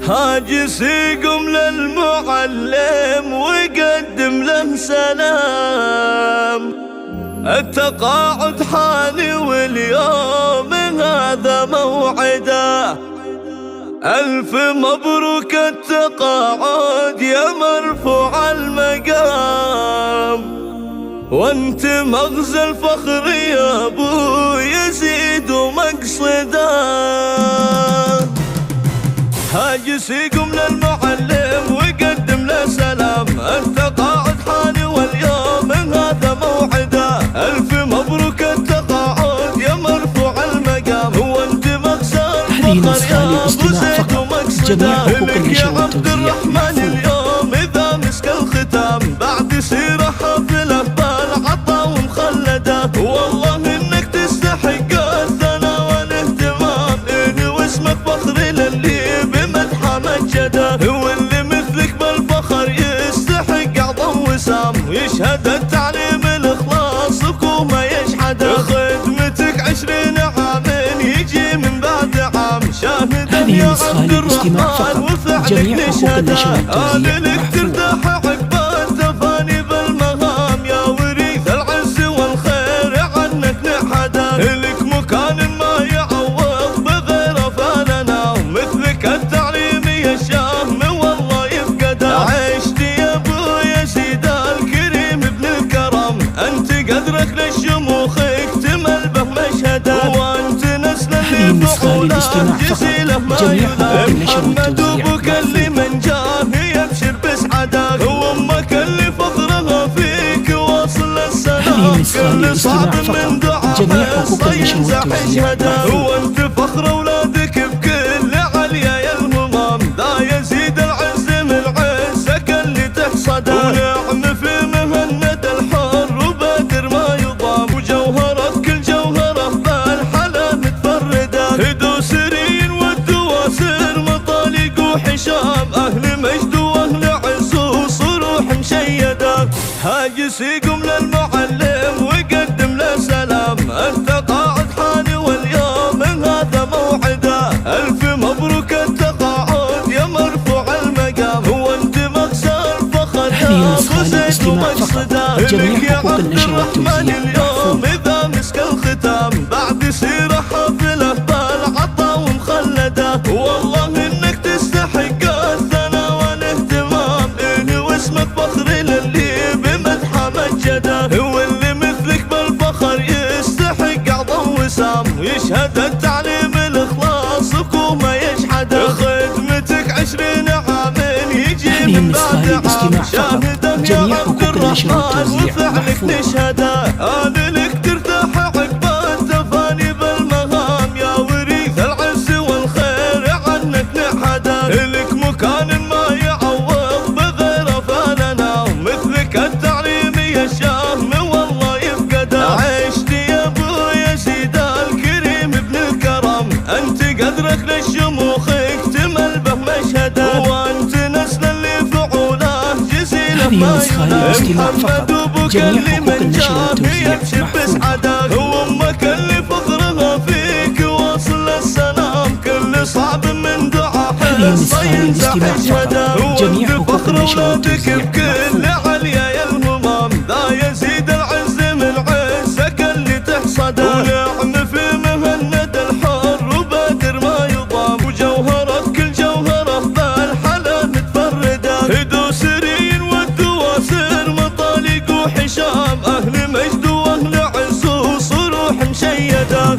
هاجس يقوم للمعلم ويقدم له سلام. التقاعد حاني واليوم هذا موعده، ألف مبروك التقاعد يا مرفوع المقام. وانت مغزى الفخر يا ابو يزيد ومقصده. هاجس يقوم للمعلم ويقدم له سلام. التقاعد حاني واليوم هذا موعده، ألف مبروك التقاعد يا مرفوع المقام. وانت مغزى الفخر يا ابو زيد ومقصده. لك يا عبد الرحمن اليوم اذا مسك الختام، بعد سيره حافله بالعطا ومخلده. والله انك تستحق الثناء والاهتمام، إن واسمك فخر للي بمدحه مجده. واللي مثلك بالفخر يستحق اعظم وسام، يشهد التعليم الاخلاص وكومه يشحده. خدمتك 20 عام يجي من بعد عام، شاهدا يا عبد الرحمن وفعلك نشهده. لك ترتاح عقب التفاني بالمهام، يا وريث العز والخير عنك نحدا. لك مكان ما يعوض بغيره فلنا، مثلك التعليم يا الشام والله يفقده. عشت يا ابو يزيد الكريم ابن الكرم، انت قدرك للشموخ اكتمل به مشهده. وانت نسل اللي فعوله جزيله ما يلام. محمد ابوك اللي من جاه يبشر بسعده، وامك اللي فخرها فيك واصل للسلام. كل صعب من دعاء صينزح يشهده. وانت فخر اولادك بكل عليا يا الهمام، لا يزيد العز من عزك اللي تحصده. ونعم في مهند الحر وبدر ما يضام، وجوهرك كل جوهره بالحلا متفرده. هدوسرين والدواسر مطالق وحشام، اهل مجد واهل عز وصروح مشيده. هاجس يقوم للمعلم ويقدم له سلام. التقاعد حاني واليوم هذا موعده، ألف مبروك التقاعد يا مرفوع المقام. وانت مغزى الفخر يا ابو زيد ومقصده. لك يا عبد الرحمن اليوم اذا مسك الختام، بعد سيره حافله بالعطا ومخلده. والله انك تستحق الثناء والاهتمام، إن واسمك فخر للي بمدحه مجده. واللي مثلك بالفخر يستحق اعظم وسام، يشهد التعليم الاخلاص وكومه يشحده. خدمتك 20 عام يجي من بعد عام، شاهدا يا عبد الرحمن وفعلك نشهده. لك ترتاح عقب التفاني بالمهام، يا وريث العز والخير عنك نحدا. لك مكان ما يعوض بغيره فلنا، مثلك التعليم يا الشام والله يفقده. عشت يا ابو يزيد الكريم ابن الكرم، انت قدرك للشموخ اكتمل به مشهده. وانت نسل اللي فعوله جزيله ما يلام. محمد ابوك اللي من جاه يبشر بسعده، وامك اللي فخرها فيك واصل للسلام. كل صعب من دعاء صينزح يشهده. وانت فخر اولادك بكل عليا يا الهمام، لا يزيد العز من عزك اللي تحصده. ونعم في مهند الحر وبدر ما يضام، وجوهرك كل جوهره بالحلا متفرده. هدوسرين والدواسر مطالق وحشام، اهل مجد واهل عز وصروح مشيده.